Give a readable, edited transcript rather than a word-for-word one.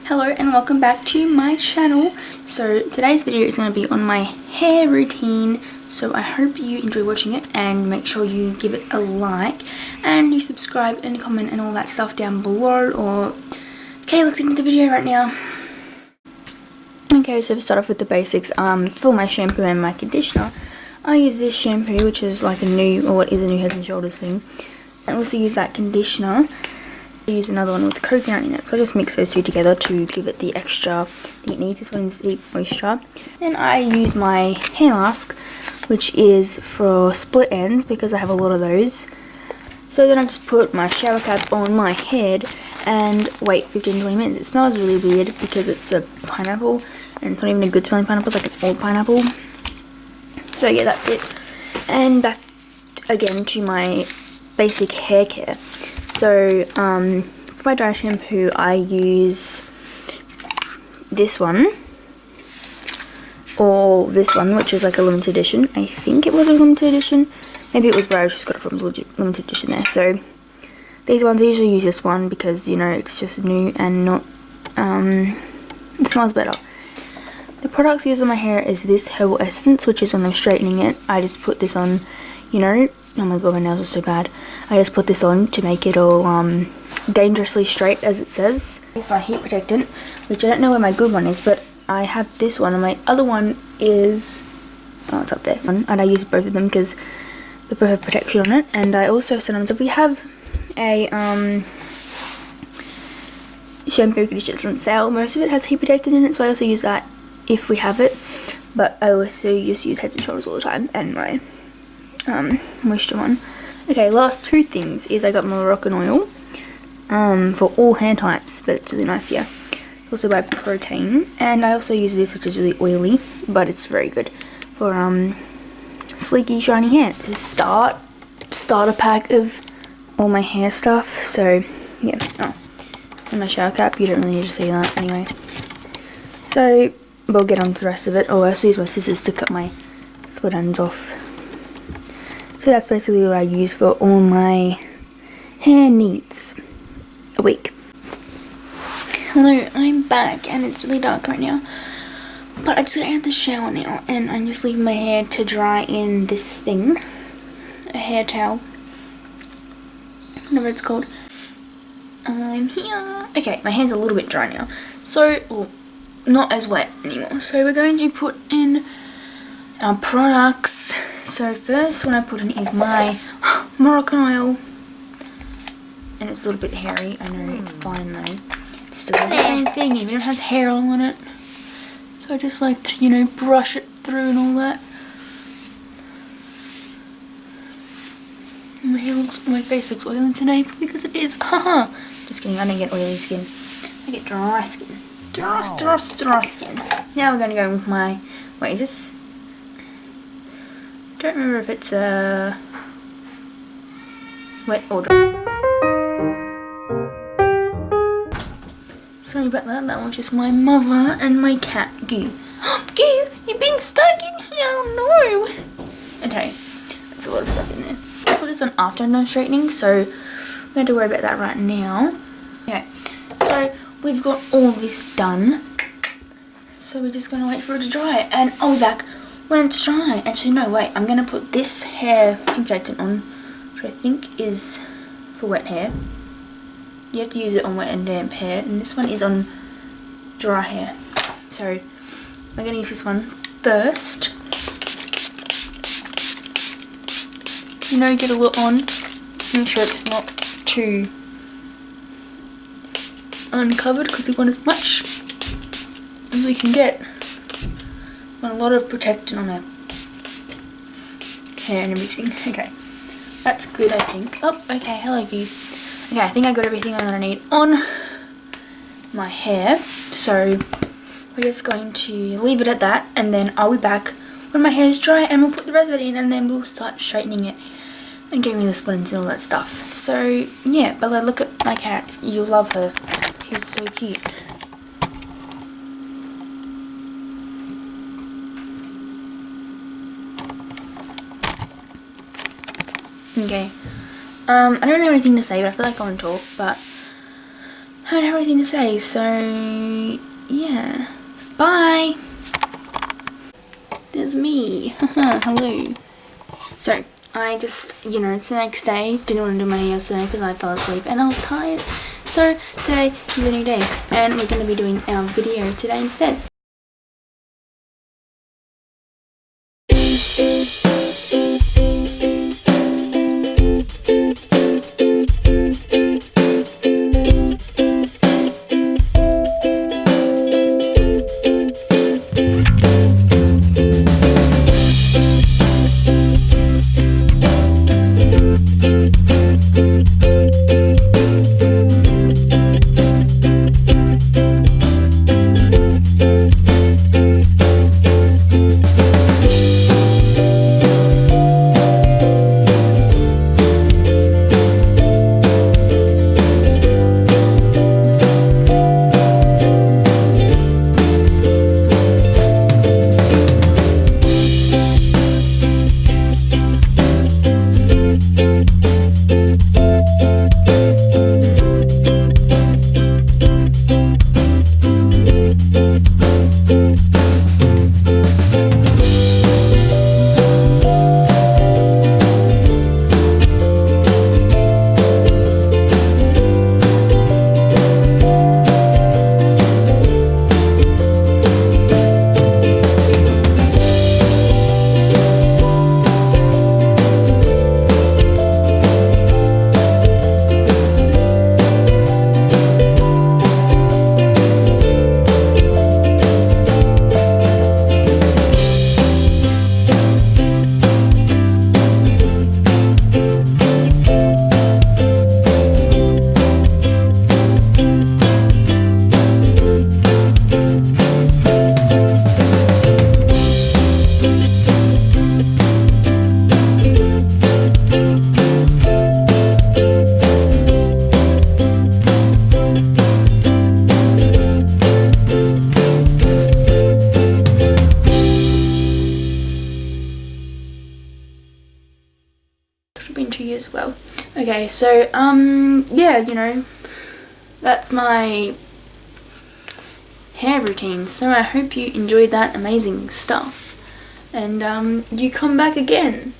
Hello and welcome back to my channel. So today's video is going to be on my hair routine, so I hope you enjoy watching it and make sure you give it a like and you subscribe and comment and all that stuff down below. Okay, let's get into the video right now. Okay, so to start off with the basics, for my shampoo and my conditioner, I use this shampoo, which is like a new, or what is a new Head and Shoulders thing. I also use that conditioner. I use another one with coconut in it, so I just mix those two together to give it the extra that it needs. This one's deep moisture. Then I use my hair mask, which is for split ends because I have a lot of those. So then I just put my shower cap on my head and wait 15-20 minutes. It smells really weird because it's a pineapple and it's not even a good smelling pineapple, it's like an old pineapple. So yeah, that's it. And back again to my basic hair care. So for my dry shampoo I use this one or this one, which is like a limited edition. I think it was a limited edition. Maybe it was where I just got it from, limited edition there. So these ones I usually use this one because, you know, it's just new and not it smells better. The products used on my hair is this herbal essence, which is when I'm straightening it. I just put this on, you know. Oh my god, my nails are so bad. I just put this on to make it all dangerously straight, as it says. It's my heat protectant, which I don't know where my good one is, but I have this one and my other one is, oh, it's up there. And I use both of them because they both have protection on it. And I also, sometimes if we have a shampoo conditioner that's on sale, most of it has heat protectant in it, so I also use that if we have it. But I also just use Head and Shoulders all the time, and my moisture one. Okay, last two things is I got Moroccan oil for all hair types, but it's really nice here. Also by Protein, and I also use this, which is really oily, but it's very good for sleeky, shiny hair. This is starter pack of all my hair stuff. So yeah, and my shower cap. You don't really need to see that anyway. So we'll get on to the rest of it. Oh, I also use my scissors to cut my split ends off. So that's basically what I use for all my hair needs a week. Hello, I'm back and it's really dark right now. But I just got out of the shower now and I'm just leaving my hair to dry in this thing. A hair towel. Whatever it's called. I'm here. Okay, my hair's a little bit dry now. So, well, not as wet anymore. So we're going to put in our products. So first one I put in is my Moroccan oil, and it's a little bit hairy. I know, it's fine though. It still does the same thing, even if it has hair all on it. So I just like to, you know, brush it through and all that. My face looks oily today because it is. Haha. Just kidding. I don't get oily skin. I get dry skin. Dry skin. Now we're going to go with my. Wait, is this? Don't remember if it's wet or dry. Sorry about that. That was just my mother and my cat Goo. Goo, you've been stuck in here. Oh no. Okay, that's a lot of stuff in there. I put this on after I'm done straightening, so we don't have to worry about that right now. Okay, so we've got all this done. So we're just gonna wait for it to dry, and I'll be back when it's dry. Actually, no, wait. I'm gonna put this hair heat protectant on, which I think is for wet hair. You have to use it on wet and damp hair, and this one is on dry hair. So we're gonna use this one first. You know, get a lot on. Make sure it's not too uncovered because we want as much as we can get. Want a lot of protectant on our hair and everything. Okay, that's good, I think. Oh, okay, hello you. Okay, I think I got everything I'm gonna need on my hair. So we're just going to leave it at that, and then I'll be back when my hair is dry, and we'll put the rest of it in, and then we'll start straightening it and getting the split ends and all that stuff. So yeah, Bella, look at my cat. You'll love her. She's so cute. Okay, I don't have anything to say, but I feel like I want to talk, but I don't have anything to say, so yeah. Bye! There's me. Hello. So, I just, you know, it's the next day. Didn't want to do my hair yesterday because I fell asleep and I was tired. So, today is a new day and we're going to be doing our video today instead. Been 2 years as well. Okay, so yeah, you know, that's my hair routine. So I hope you enjoyed that amazing stuff, and you come back again.